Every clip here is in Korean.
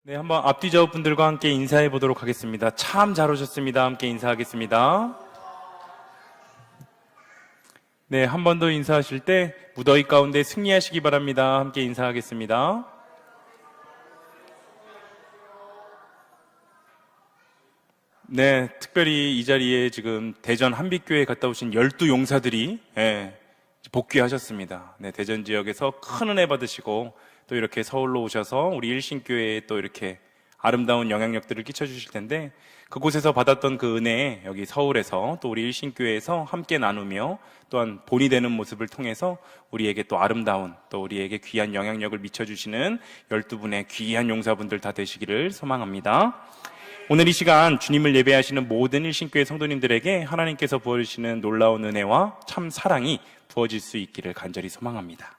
네, 한번 앞뒤 좌우분들과 함께 인사해 보도록 하겠습니다. 참 잘 오셨습니다. 함께 인사하겠습니다. 네, 한 번 더 인사하실 때 무더위 가운데 승리하시기 바랍니다. 함께 인사하겠습니다. 네, 특별히 이 자리에 지금 대전 한빛교회에 갔다 오신 12용사들이 복귀하셨습니다. 네, 대전 지역에서 큰 은혜 받으시고 또 이렇게 서울로 오셔서 우리 일신교회에 또 이렇게 아름다운 영향력들을 끼쳐주실 텐데, 그곳에서 받았던 그 은혜 여기 서울에서 또 우리 일신교회에서 함께 나누며 또한 본이 되는 모습을 통해서 우리에게 또 아름다운 또 우리에게 귀한 영향력을 미쳐주시는 12분의 귀한 용사분들 다 되시기를 소망합니다. 오늘 이 시간 주님을 예배하시는 모든 일신교회 성도님들에게 하나님께서 부어주시는 놀라운 은혜와 참 사랑이 부어질 수 있기를 간절히 소망합니다.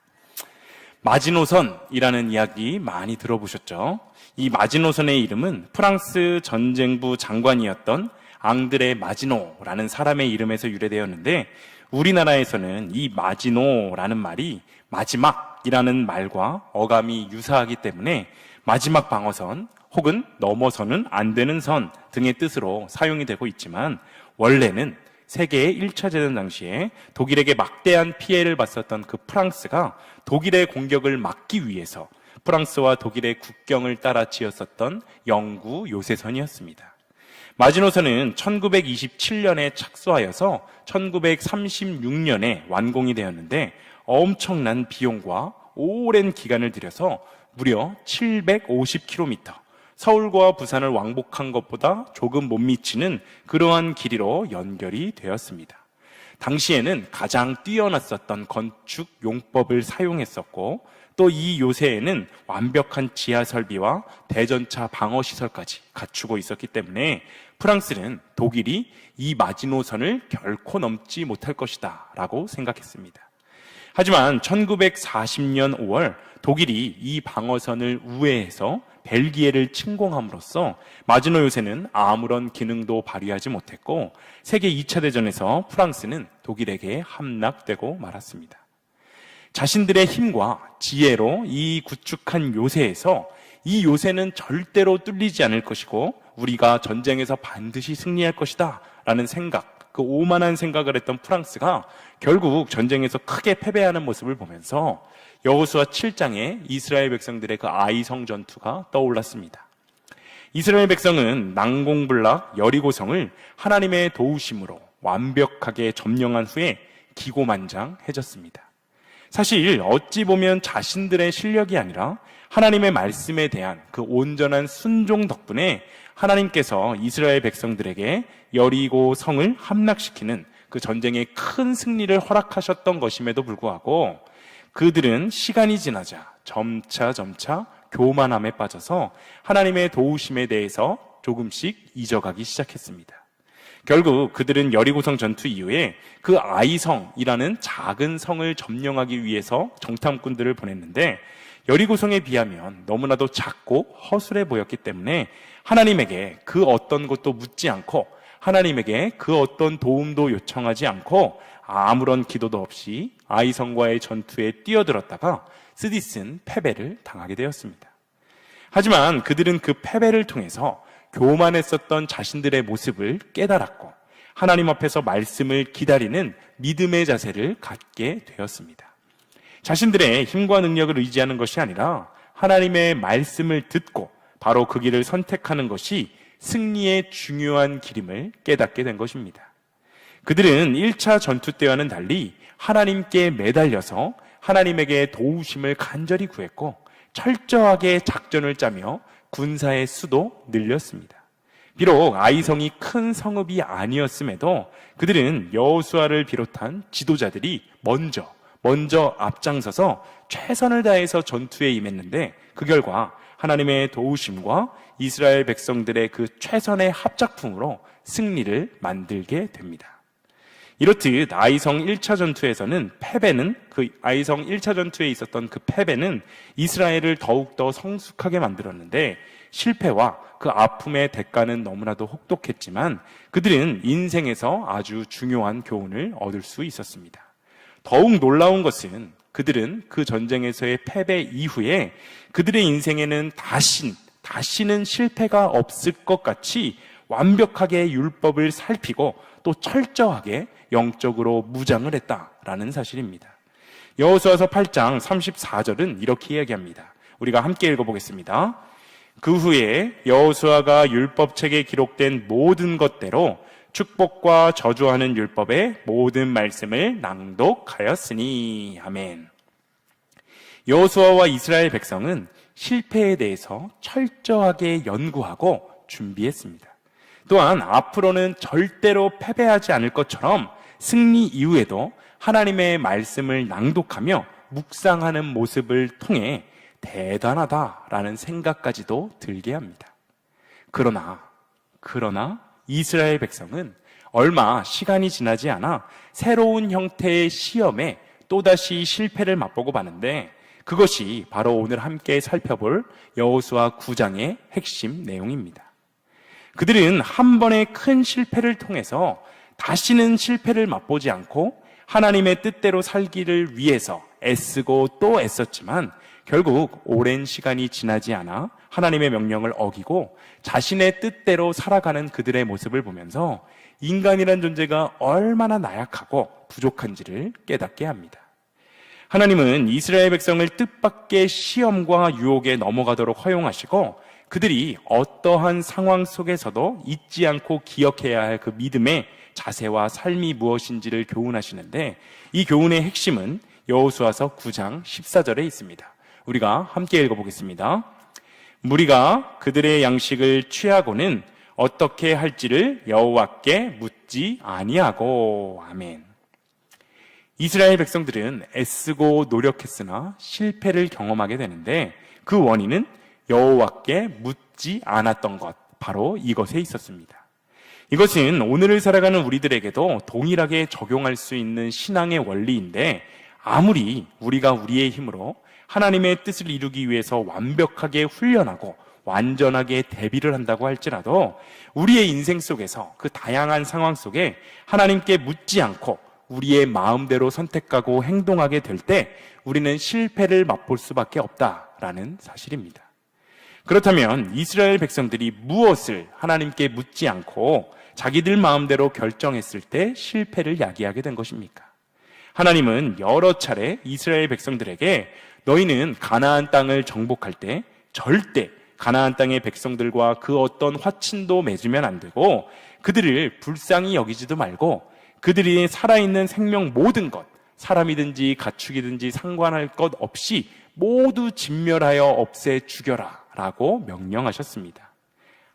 마지노선이라는 이야기 많이 들어보셨죠? 이 마지노선의 이름은 프랑스 전쟁부 장관이었던 앙드레 마지노라는 사람의 이름에서 유래되었는데, 우리나라에서는 이 마지노라는 말이 마지막이라는 말과 어감이 유사하기 때문에 마지막 방어선 혹은 넘어서는 안 되는 선 등의 뜻으로 사용이 되고 있지만, 원래는 세계 1차 대전 당시에 독일에게 막대한 피해를 봤었던 그 프랑스가 독일의 공격을 막기 위해서 프랑스와 독일의 국경을 따라 지었었던 영구 요새선이었습니다. 마지노선은 1927년에 착수하여서 1936년에 완공이 되었는데, 엄청난 비용과 오랜 기간을 들여서 무려 750km, 서울과 부산을 왕복한 것보다 조금 못 미치는 그러한 길이로 연결이 되었습니다. 당시에는 가장 뛰어났었던 건축 용법을 사용했었고, 또 이 요새에는 완벽한 지하 설비와 대전차 방어 시설까지 갖추고 있었기 때문에 프랑스는 독일이 이 마지노선을 결코 넘지 못할 것이다 라고 생각했습니다. 하지만 1940년 5월 독일이 이 방어선을 우회해서 벨기에를 침공함으로써 마지노 요새는 아무런 기능도 발휘하지 못했고, 세계 2차 대전에서 프랑스는 독일에게 함락되고 말았습니다. 자신들의 힘과 지혜로 이 구축한 요새에서 이 요새는 절대로 뚫리지 않을 것이고 우리가 전쟁에서 반드시 승리할 것이다 라는 생각, 그 오만한 생각을 했던 프랑스가 결국 전쟁에서 크게 패배하는 모습을 보면서 여호수아 7장에 이스라엘 백성들의 그 아이성 전투가 떠올랐습니다. 이스라엘 백성은 난공불락 여리고성을 하나님의 도우심으로 완벽하게 점령한 후에 기고만장해졌습니다. 사실 어찌 보면 자신들의 실력이 아니라 하나님의 말씀에 대한 그 온전한 순종 덕분에 하나님께서 이스라엘 백성들에게 여리고 성을 함락시키는 그 전쟁에 큰 승리를 허락하셨던 것임에도 불구하고 그들은 시간이 지나자 점차 교만함에 빠져서 하나님의 도우심에 대해서 조금씩 잊어가기 시작했습니다. 결국 그들은 여리고성 전투 이후에 그 아이성이라는 작은 성을 점령하기 위해서 정탐꾼들을 보냈는데, 여리고성에 비하면 너무나도 작고 허술해 보였기 때문에 하나님에게 그 어떤 것도 묻지 않고 하나님에게 그 어떤 도움도 요청하지 않고 아무런 기도도 없이 아이성과의 전투에 뛰어들었다가 쓰디쓴 패배를 당하게 되었습니다. 하지만 그들은 그 패배를 통해서 교만했었던 자신들의 모습을 깨달았고 하나님 앞에서 말씀을 기다리는 믿음의 자세를 갖게 되었습니다. 자신들의 힘과 능력을 의지하는 것이 아니라 하나님의 말씀을 듣고 바로 그 길을 선택하는 것이 승리의 중요한 길임을 깨닫게 된 것입니다. 그들은 1차 전투 때와는 달리 하나님께 매달려서 하나님에게 도우심을 간절히 구했고 철저하게 작전을 짜며 군사의 수도 늘렸습니다. 비록 아이성이 큰 성읍이 아니었음에도 그들은 여호수아를 비롯한 지도자들이 먼저 앞장서서 최선을 다해서 전투에 임했는데, 그 결과 하나님의 도우심과 이스라엘 백성들의 그 최선의 합작품으로 승리를 만들게 됩니다. 이렇듯 아이성 1차 전투에서는 아이성 1차 전투에 있었던 그 패배는 이스라엘을 더욱더 성숙하게 만들었는데, 실패와 그 아픔의 대가는 너무나도 혹독했지만 그들은 인생에서 아주 중요한 교훈을 얻을 수 있었습니다. 더욱 놀라운 것은 그들은 그 전쟁에서의 패배 이후에 그들의 인생에는 다시는 실패가 없을 것 같이 완벽하게 율법을 살피고 또 철저하게 영적으로 무장을 했다라는 사실입니다. 여호수아서 8장 34절은 이렇게 이야기합니다. 우리가 함께 읽어보겠습니다. 그 후에 여호수아가 율법책에 기록된 모든 것대로 축복과 저주하는 율법의 모든 말씀을 낭독하였으니. 아멘. 여호수아와 이스라엘 백성은 실패에 대해서 철저하게 연구하고 준비했습니다. 또한 앞으로는 절대로 패배하지 않을 것처럼 승리 이후에도 하나님의 말씀을 낭독하며 묵상하는 모습을 통해 대단하다라는 생각까지도 들게 합니다. 그러나 이스라엘 백성은 얼마 시간이 지나지 않아 새로운 형태의 시험에 또다시 실패를 맛보고 마는데, 그것이 바로 오늘 함께 살펴볼 여호수아 9장의 핵심 내용입니다. 그들은 한 번의 큰 실패를 통해서 다시는 실패를 맛보지 않고 하나님의 뜻대로 살기를 위해서 애쓰고 또 애썼지만 결국 오랜 시간이 지나지 않아 하나님의 명령을 어기고 자신의 뜻대로 살아가는 그들의 모습을 보면서 인간이란 존재가 얼마나 나약하고 부족한지를 깨닫게 합니다. 하나님은 이스라엘 백성을 뜻밖의 시험과 유혹에 넘어가도록 허용하시고 그들이 어떠한 상황 속에서도 잊지 않고 기억해야 할 그 믿음의 자세와 삶이 무엇인지를 교훈하시는데, 이 교훈의 핵심은 여호수아서 9장 14절에 있습니다. 우리가 함께 읽어보겠습니다. 무리가 그들의 양식을 취하고는 어떻게 할지를 여호와께 묻지 아니하고. 아멘. 이스라엘 백성들은 애쓰고 노력했으나 실패를 경험하게 되는데 그 원인은 여호와께 묻지 않았던 것, 바로 이것에 있었습니다. 이것은 오늘을 살아가는 우리들에게도 동일하게 적용할 수 있는 신앙의 원리인데, 아무리 우리가 우리의 힘으로 하나님의 뜻을 이루기 위해서 완벽하게 훈련하고 완전하게 대비를 한다고 할지라도 우리의 인생 속에서 그 다양한 상황 속에 하나님께 묻지 않고 우리의 마음대로 선택하고 행동하게 될 때 우리는 실패를 맛볼 수밖에 없다라는 사실입니다. 그렇다면 이스라엘 백성들이 무엇을 하나님께 묻지 않고 자기들 마음대로 결정했을 때 실패를 야기하게 된 것입니까? 하나님은 여러 차례 이스라엘 백성들에게 너희는 가나안 땅을 정복할 때 절대 가나안 땅의 백성들과 그 어떤 화친도 맺으면 안 되고 그들을 불쌍히 여기지도 말고 그들이 살아있는 생명 모든 것, 사람이든지 가축이든지 상관할 것 없이 모두 진멸하여 없애 죽여라 라고 명령하셨습니다.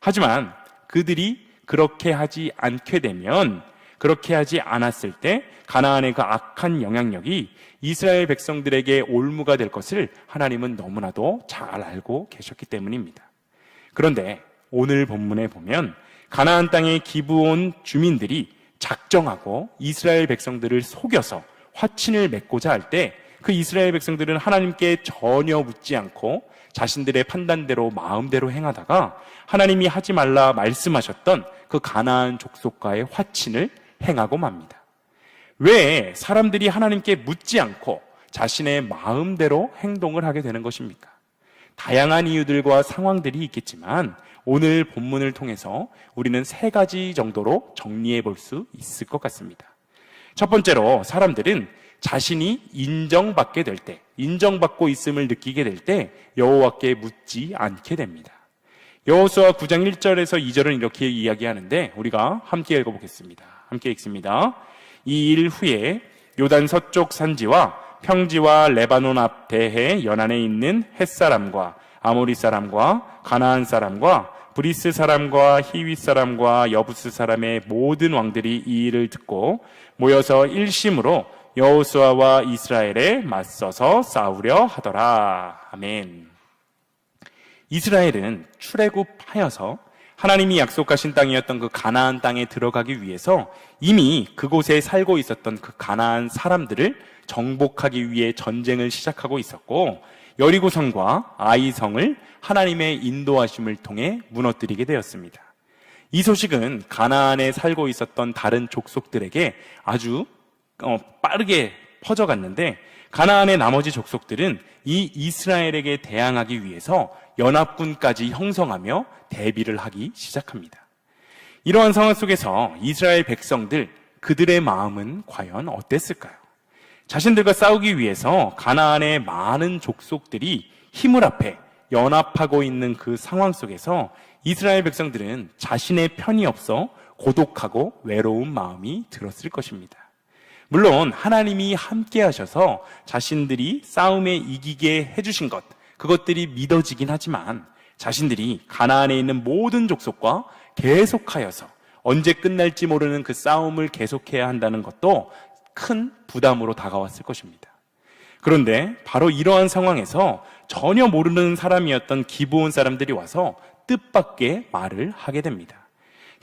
하지만 그들이 그렇게 하지 않게 되면, 그렇게 하지 않았을 때 가나안의 그 악한 영향력이 이스라엘 백성들에게 올무가 될 것을 하나님은 너무나도 잘 알고 계셨기 때문입니다. 그런데 오늘 본문에 보면 가나안 땅의 기브온 주민들이 작정하고 이스라엘 백성들을 속여서 화친을 맺고자 할 때 그 이스라엘 백성들은 하나님께 전혀 묻지 않고 자신들의 판단대로 마음대로 행하다가 하나님이 하지 말라 말씀하셨던 그 가나안 족속과의 화친을 행하고 맙니다. 왜 사람들이 하나님께 묻지 않고 자신의 마음대로 행동을 하게 되는 것입니까? 다양한 이유들과 상황들이 있겠지만 오늘 본문을 통해서 우리는 3가지 정도로 정리해 볼 수 있을 것 같습니다. 첫 번째로, 사람들은 자신이 인정받게 될 때, 인정받고 있음을 느끼게 될 때 여호와께 묻지 않게 됩니다. 여호수아 9장 1절에서 2절은 이렇게 이야기하는데 우리가 함께 읽어보겠습니다. 함께 읽습니다. 이 일 후에 요단 서쪽 산지와 평지와 레바논 앞 대해 연안에 있는 헷사람과 아모리 사람과 가나안 사람과 브리스 사람과 히윗 사람과 여부스 사람의 모든 왕들이 이 일을 듣고 모여서 일심으로 여호수아와 이스라엘에 맞서서 싸우려 하더라. 아멘. 이스라엘은 출애굽하여서 하나님이 약속하신 땅이었던 그 가나안 땅에 들어가기 위해서 이미 그곳에 살고 있었던 그 가나안 사람들을 정복하기 위해 전쟁을 시작하고 있었고, 여리고성과 아이성을 하나님의 인도하심을 통해 무너뜨리게 되었습니다. 이 소식은 가나안에 살고 있었던 다른 족속들에게 아주 빠르게 퍼져갔는데, 가나안의 나머지 족속들은 이 이스라엘에게 대항하기 위해서 연합군까지 형성하며 대비를 하기 시작합니다. 이러한 상황 속에서 이스라엘 백성들, 그들의 마음은 과연 어땠을까요? 자신들과 싸우기 위해서 가나안의 많은 족속들이 힘을 합해 연합하고 있는 그 상황 속에서 이스라엘 백성들은 자신의 편이 없어 고독하고 외로운 마음이 들었을 것입니다. 물론 하나님이 함께 하셔서 자신들이 싸움에 이기게 해주신 것, 그것들이 믿어지긴 하지만 자신들이 가나안에 있는 모든 족속과 계속하여서 언제 끝날지 모르는 그 싸움을 계속해야 한다는 것도 큰 부담으로 다가왔을 것입니다. 그런데 바로 이러한 상황에서 전혀 모르는 사람이었던 기브온 사람들이 와서 뜻밖의 말을 하게 됩니다.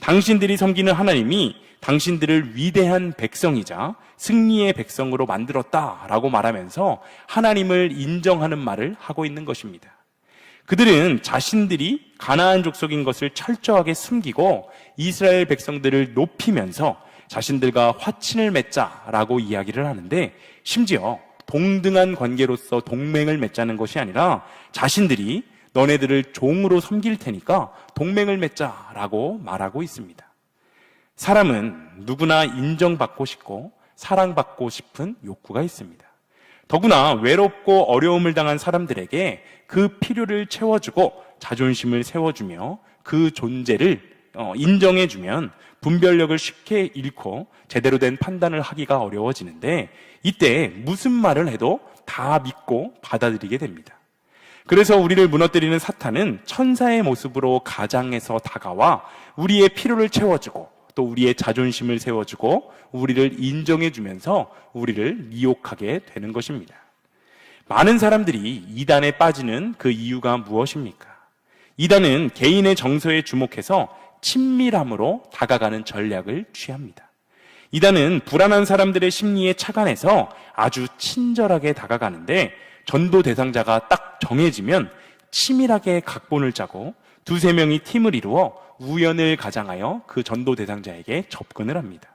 당신들이 섬기는 하나님이 당신들을 위대한 백성이자 승리의 백성으로 만들었다라고 말하면서 하나님을 인정하는 말을 하고 있는 것입니다. 그들은 자신들이 가나안 족속인 것을 철저하게 숨기고 이스라엘 백성들을 높이면서 자신들과 화친을 맺자라고 이야기를 하는데, 심지어 동등한 관계로서 동맹을 맺자는 것이 아니라 자신들이 너네들을 종으로 섬길 테니까 동맹을 맺자라고 말하고 있습니다. 사람은 누구나 인정받고 싶고 사랑받고 싶은 욕구가 있습니다. 더구나 외롭고 어려움을 당한 사람들에게 그 필요를 채워주고 자존심을 세워주며 그 존재를 인정해주면 분별력을 쉽게 잃고 제대로 된 판단을 하기가 어려워지는데, 이때 무슨 말을 해도 다 믿고 받아들이게 됩니다. 그래서 우리를 무너뜨리는 사탄은 천사의 모습으로 가장해서 다가와 우리의 필요를 채워주고 또 우리의 자존심을 세워주고 우리를 인정해주면서 우리를 미혹하게 되는 것입니다. 많은 사람들이 이단에 빠지는 그 이유가 무엇입니까? 이단은 개인의 정서에 주목해서 친밀함으로 다가가는 전략을 취합니다. 이단은 불안한 사람들의 심리에 착안해서 아주 친절하게 다가가는데, 전도 대상자가 딱 정해지면 치밀하게 각본을 짜고 두세 명이 팀을 이루어 우연을 가장하여 그 전도 대상자에게 접근을 합니다.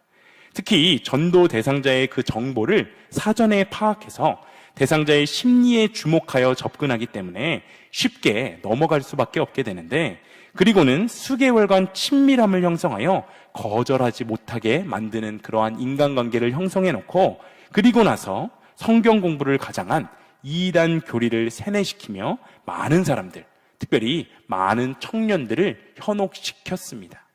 특히 전도 대상자의 그 정보를 사전에 파악해서 대상자의 심리에 주목하여 접근하기 때문에 쉽게 넘어갈 수밖에 없게 되는데, 그리고는 수개월간 친밀함을 형성하여 거절하지 못하게 만드는 그러한 인간관계를 형성해 놓고, 그리고 나서 성경 공부를 가장한 이단 교리를 세뇌시키며 많은 사람들, 특별히 많은 청년들을 현혹시켰습니다.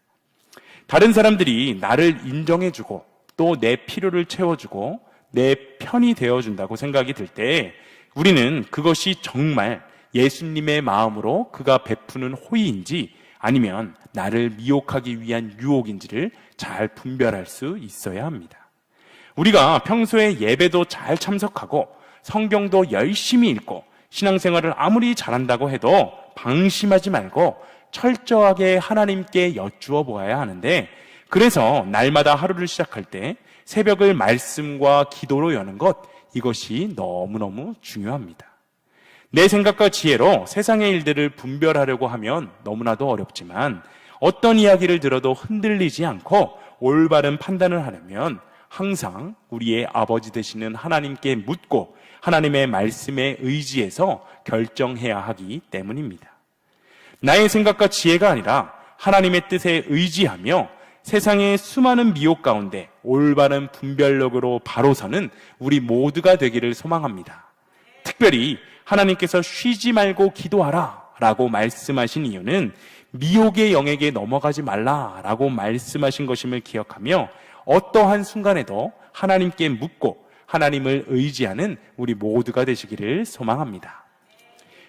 다른 사람들이 나를 인정해주고 또 내 필요를 채워주고 내 편이 되어준다고 생각이 들 때 우리는 그것이 정말 예수님의 마음으로 그가 베푸는 호의인지 아니면 나를 미혹하기 위한 유혹인지를 잘 분별할 수 있어야 합니다. 우리가 평소에 예배도 잘 참석하고 성경도 열심히 읽고 신앙생활을 아무리 잘한다고 해도 방심하지 말고 철저하게 하나님께 여쭈어 보아야 하는데, 그래서 날마다 하루를 시작할 때 새벽을 말씀과 기도로 여는 것, 이것이 너무너무 중요합니다. 내 생각과 지혜로 세상의 일들을 분별하려고 하면 너무나도 어렵지만, 어떤 이야기를 들어도 흔들리지 않고 올바른 판단을 하려면 항상 우리의 아버지 되시는 하나님께 묻고 하나님의 말씀에 의지해서 결정해야 하기 때문입니다. 나의 생각과 지혜가 아니라 하나님의 뜻에 의지하며 세상의 수많은 미혹 가운데 올바른 분별력으로 바로 서는 우리 모두가 되기를 소망합니다. 특별히 하나님께서 쉬지 말고 기도하라 라고 말씀하신 이유는 미혹의 영에게 넘어가지 말라 라고 말씀하신 것임을 기억하며 어떠한 순간에도 하나님께 묻고 하나님을 의지하는 우리 모두가 되시기를 소망합니다.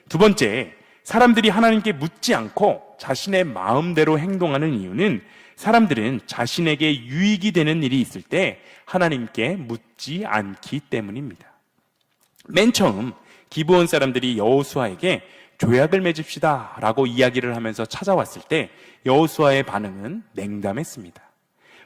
두 번째, 사람들이 하나님께 묻지 않고 자신의 마음대로 행동하는 이유는 사람들은 자신에게 유익이 되는 일이 있을 때 하나님께 묻지 않기 때문입니다. 맨 처음 기브온 사람들이 여호수아에게 조약을 맺읍시다 라고 이야기를 하면서 찾아왔을 때 여호수아의 반응은 냉담했습니다.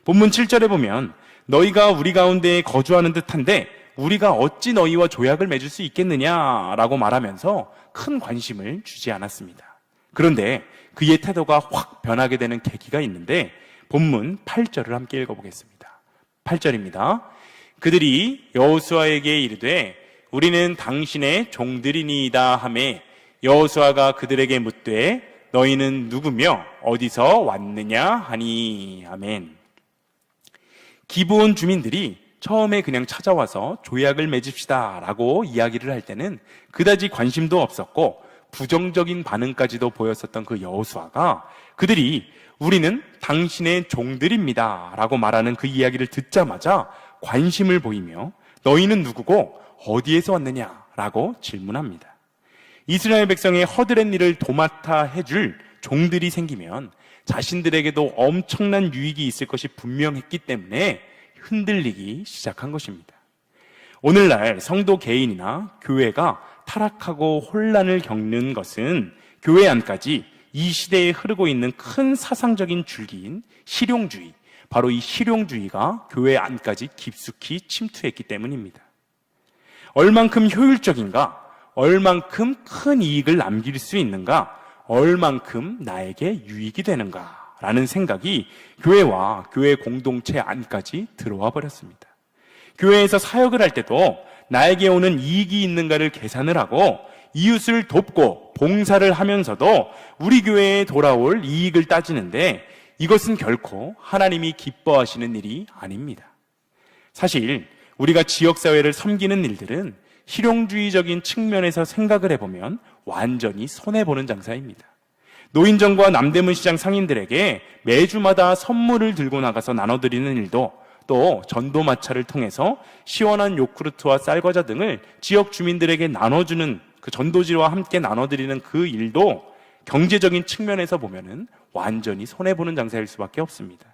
본문 7절에 보면 너희가 우리 가운데 거주하는 듯한데 우리가 어찌 너희와 조약을 맺을 수 있겠느냐라고 말하면서 큰 관심을 주지 않았습니다. 그런데 그의 태도가 확 변하게 되는 계기가 있는데 본문 8절을 함께 읽어보겠습니다. 8절입니다. 그들이 여호수아에게 이르되 우리는 당신의 종들이니이다 하매 여호수아가 그들에게 묻되 너희는 누구며 어디서 왔느냐 하니. 아멘. 기브온 주민들이 처음에 그냥 찾아와서 조약을 맺읍시다 라고 이야기를 할 때는 그다지 관심도 없었고 부정적인 반응까지도 보였었던 그 여호수아가 그들이 우리는 당신의 종들입니다 라고 말하는 그 이야기를 듣자마자 관심을 보이며 너희는 누구고 어디에서 왔느냐 라고 질문합니다. 이스라엘 백성의 허드렛 일을 도맡아 해줄 종들이 생기면 자신들에게도 엄청난 유익이 있을 것이 분명했기 때문에 흔들리기 시작한 것입니다. 오늘날 성도 개인이나 교회가 타락하고 혼란을 겪는 것은 교회 안까지 이 시대에 흐르고 있는 큰 사상적인 줄기인 실용주의, 바로 이 실용주의가 교회 안까지 깊숙이 침투했기 때문입니다. 얼만큼 효율적인가? 얼만큼 큰 이익을 남길 수 있는가? 얼만큼 나에게 유익이 되는가? 라는 생각이 교회와 교회 공동체 안까지 들어와 버렸습니다. 교회에서 사역을 할 때도 나에게 오는 이익이 있는가를 계산을 하고 이웃을 돕고 봉사를 하면서도 우리 교회에 돌아올 이익을 따지는데 이것은 결코 하나님이 기뻐하시는 일이 아닙니다. 사실 우리가 지역사회를 섬기는 일들은 실용주의적인 측면에서 생각을 해보면 완전히 손해보는 장사입니다. 노인정과 남대문 시장 상인들에게 매주마다 선물을 들고 나가서 나눠드리는 일도, 또 전도마차를 통해서 시원한 요구르트와 쌀과자 등을 지역 주민들에게 나눠주는 그 전도지와 함께 나눠드리는 그 일도 경제적인 측면에서 보면은 완전히 손해보는 장사일 수밖에 없습니다.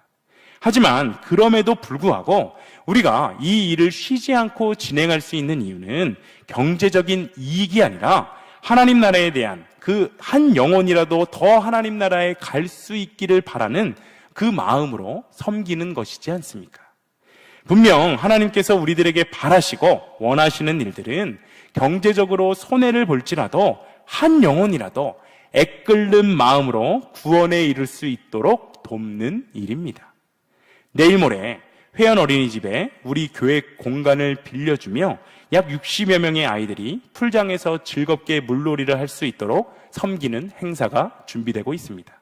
하지만 그럼에도 불구하고 우리가 이 일을 쉬지 않고 진행할 수 있는 이유는 경제적인 이익이 아니라 하나님 나라에 대한 그 한 영혼이라도 더 하나님 나라에 갈 수 있기를 바라는 그 마음으로 섬기는 것이지 않습니까? 분명 하나님께서 우리들에게 바라시고 원하시는 일들은 경제적으로 손해를 볼지라도 한 영혼이라도 애끓는 마음으로 구원에 이를 수 있도록 돕는 일입니다. 내일 모레 회원 어린이집에 우리 교회 공간을 빌려주며 약 60여 명의 아이들이 풀장에서 즐겁게 물놀이를 할 수 있도록 섬기는 행사가 준비되고 있습니다.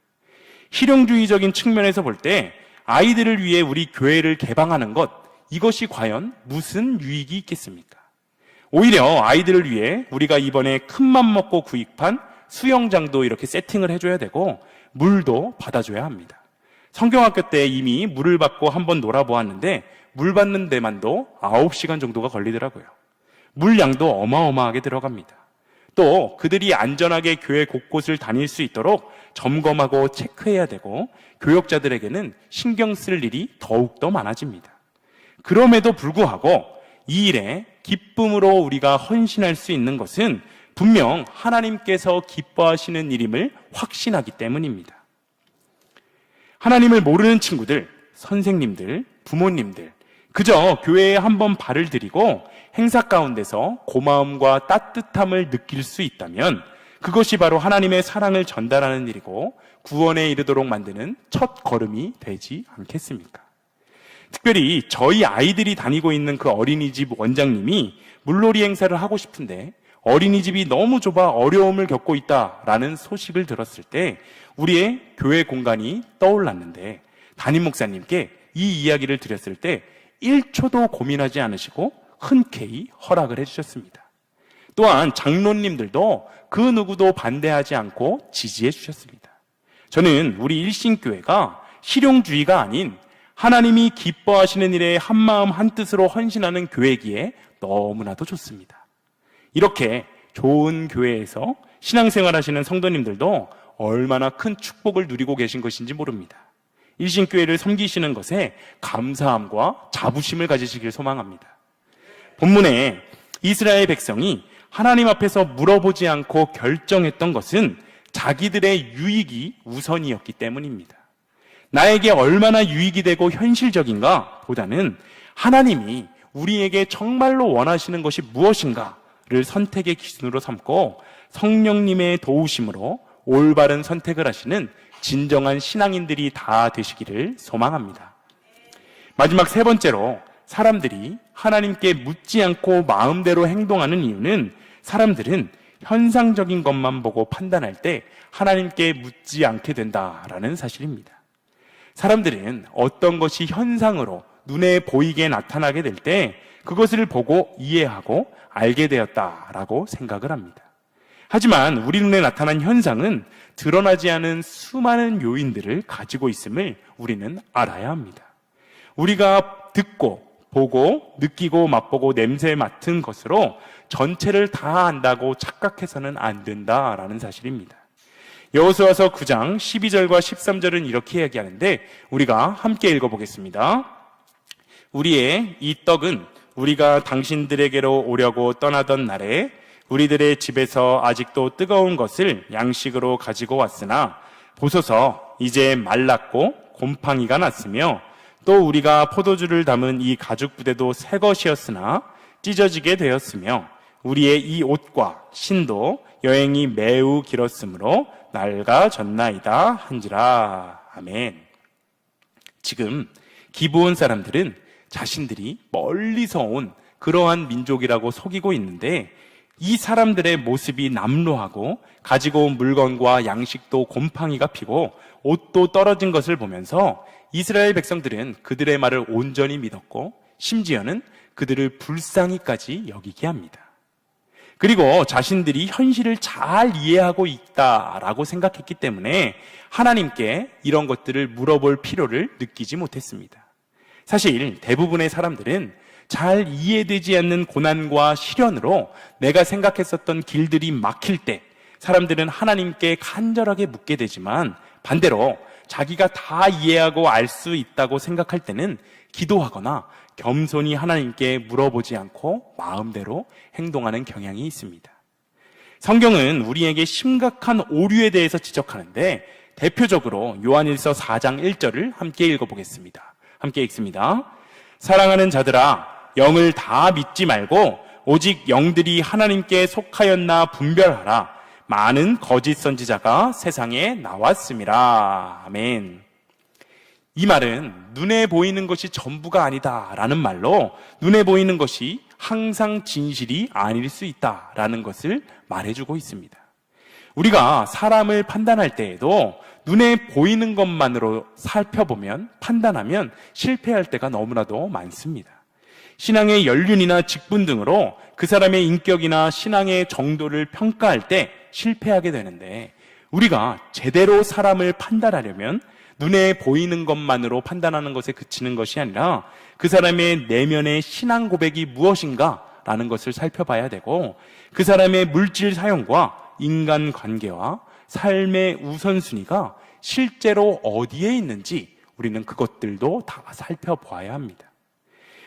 실용주의적인 측면에서 볼 때 아이들을 위해 우리 교회를 개방하는 것, 이것이 과연 무슨 유익이 있겠습니까? 오히려 아이들을 위해 우리가 이번에 큰맘 먹고 구입한 수영장도 이렇게 세팅을 해줘야 되고 물도 받아줘야 합니다. 성경학교 때 이미 물을 받고 한번 놀아보았는데 물 받는 데만도 9시간 정도가 걸리더라고요. 물 양도 어마어마하게 들어갑니다. 또 그들이 안전하게 교회 곳곳을 다닐 수 있도록 점검하고 체크해야 되고 교역자들에게는 신경 쓸 일이 더욱더 많아집니다. 그럼에도 불구하고 이 일에 기쁨으로 우리가 헌신할 수 있는 것은 분명 하나님께서 기뻐하시는 일임을 확신하기 때문입니다. 하나님을 모르는 친구들, 선생님들, 부모님들, 그저 교회에 한번 발을 들이고 행사 가운데서 고마움과 따뜻함을 느낄 수 있다면 그것이 바로 하나님의 사랑을 전달하는 일이고 구원에 이르도록 만드는 첫 걸음이 되지 않겠습니까? 특별히 저희 아이들이 다니고 있는 그 어린이집 원장님이 물놀이 행사를 하고 싶은데 어린이집이 너무 좁아 어려움을 겪고 있다라는 소식을 들었을 때 우리의 교회 공간이 떠올랐는데 담임 목사님께 이 이야기를 드렸을 때 1초도 고민하지 않으시고 흔쾌히 허락을 해주셨습니다. 또한 장로님들도 그 누구도 반대하지 않고 지지해 주셨습니다. 저는 우리 일신교회가 실용주의가 아닌 하나님이 기뻐하시는 일에 한마음 한뜻으로 헌신하는 교회기에 너무나도 좋습니다. 이렇게 좋은 교회에서 신앙생활 하시는 성도님들도 얼마나 큰 축복을 누리고 계신 것인지 모릅니다. 일신교회를 섬기시는 것에 감사함과 자부심을 가지시길 소망합니다. 본문에 이스라엘 백성이 하나님 앞에서 물어보지 않고 결정했던 것은 자기들의 유익이 우선이었기 때문입니다. 나에게 얼마나 유익이 되고 현실적인가 보다는 하나님이 우리에게 정말로 원하시는 것이 무엇인가를 선택의 기준으로 삼고 성령님의 도우심으로 올바른 선택을 하시는 진정한 신앙인들이 다 되시기를 소망합니다. 마지막 세 번째로 사람들이 하나님께 묻지 않고 마음대로 행동하는 이유는 사람들은 현상적인 것만 보고 판단할 때 하나님께 묻지 않게 된다라는 사실입니다. 사람들은 어떤 것이 현상으로 눈에 보이게 나타나게 될 때 그것을 보고 이해하고 알게 되었다라고 생각을 합니다. 하지만 우리 눈에 나타난 현상은 드러나지 않은 수많은 요인들을 가지고 있음을 우리는 알아야 합니다. 우리가 듣고 보고 느끼고 맛보고 냄새 맡은 것으로 전체를 다 안다고 착각해서는 안 된다라는 사실입니다. 여호수아서 9장 12절과 13절은 이렇게 이야기하는데 우리가 함께 읽어보겠습니다. 우리의 이 떡은 우리가 당신들에게로 오려고 떠나던 날에 우리들의 집에서 아직도 뜨거운 것을 양식으로 가지고 왔으나 보소서 이제 말랐고 곰팡이가 났으며 또 우리가 포도주를 담은 이 가죽 부대도 새 것이었으나 찢어지게 되었으며 우리의 이 옷과 신도 여행이 매우 길었으므로 낡아졌나이다 한지라. 아멘. 지금 기브온 사람들은 자신들이 멀리서 온 그러한 민족이라고 속이고 있는데 이 사람들의 모습이 남루하고 가지고 온 물건과 양식도 곰팡이가 피고 옷도 떨어진 것을 보면서 이스라엘 백성들은 그들의 말을 온전히 믿었고 심지어는 그들을 불쌍히까지 여기게 합니다. 그리고 자신들이 현실을 잘 이해하고 있다라고 생각했기 때문에 하나님께 이런 것들을 물어볼 필요를 느끼지 못했습니다. 사실 대부분의 사람들은 잘 이해되지 않는 고난과 시련으로 내가 생각했었던 길들이 막힐 때 사람들은 하나님께 간절하게 묻게 되지만 반대로 자기가 다 이해하고 알 수 있다고 생각할 때는 기도하거나 겸손히 하나님께 물어보지 않고 마음대로 행동하는 경향이 있습니다. 성경은 우리에게 심각한 오류에 대해서 지적하는데 대표적으로 요한일서 4장 1절을 함께 읽어보겠습니다. 함께 읽습니다. 사랑하는 자들아 영을 다 믿지 말고 오직 영들이 하나님께 속하였나 분별하라. 많은 거짓 선지자가 세상에 나왔음이라. 아멘. 이 말은 눈에 보이는 것이 전부가 아니다라는 말로 눈에 보이는 것이 항상 진실이 아닐 수 있다라는 것을 말해주고 있습니다. 우리가 사람을 판단할 때에도 눈에 보이는 것만으로 살펴보면 판단하면 실패할 때가 너무나도 많습니다. 신앙의 연륜이나 직분 등으로 그 사람의 인격이나 신앙의 정도를 평가할 때 실패하게 되는데 우리가 제대로 사람을 판단하려면 눈에 보이는 것만으로 판단하는 것에 그치는 것이 아니라 그 사람의 내면의 신앙 고백이 무엇인가라는 것을 살펴봐야 되고 그 사람의 물질 사용과 인간 관계와 삶의 우선순위가 실제로 어디에 있는지 우리는 그것들도 다 살펴보아야 합니다.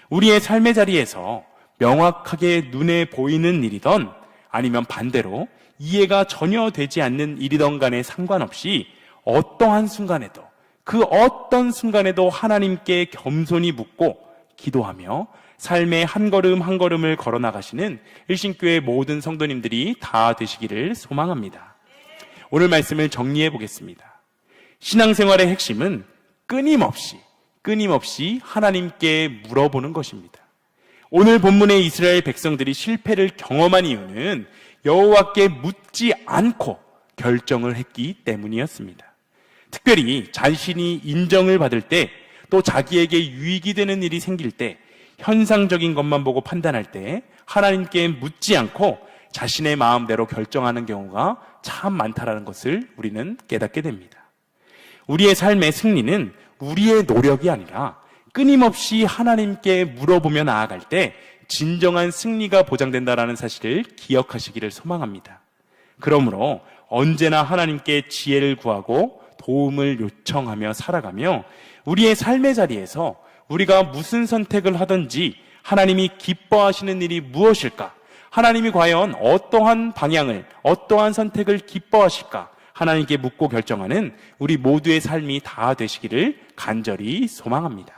우리의 삶의 자리에서 명확하게 눈에 보이는 일이든 아니면 반대로 이해가 전혀 되지 않는 일이든 간에 상관없이 어떠한 순간에도 그 어떤 순간에도 하나님께 겸손히 묻고 기도하며 삶의 한 걸음 한 걸음을 걸어나가시는 일신교회 모든 성도님들이 다 되시기를 소망합니다. 오늘 말씀을 정리해 보겠습니다. 신앙생활의 핵심은 끊임없이 하나님께 물어보는 것입니다. 오늘 본문의 이스라엘 백성들이 실패를 경험한 이유는 여호와께 묻지 않고 결정을 했기 때문이었습니다. 특별히 자신이 인정을 받을 때 또 자기에게 유익이 되는 일이 생길 때 현상적인 것만 보고 판단할 때 하나님께 묻지 않고 자신의 마음대로 결정하는 경우가 참 많다라는 것을 우리는 깨닫게 됩니다. 우리의 삶의 승리는 우리의 노력이 아니라 끊임없이 하나님께 물어보며 나아갈 때 진정한 승리가 보장된다는 사실을 기억하시기를 소망합니다. 그러므로 언제나 하나님께 지혜를 구하고 도움을 요청하며 살아가며 우리의 삶의 자리에서 우리가 무슨 선택을 하든지 하나님이 기뻐하시는 일이 무엇일까? 하나님이 과연 어떠한 방향을, 어떠한 선택을 기뻐하실까? 하나님께 묻고 결정하는 우리 모두의 삶이 다 되시기를 간절히 소망합니다.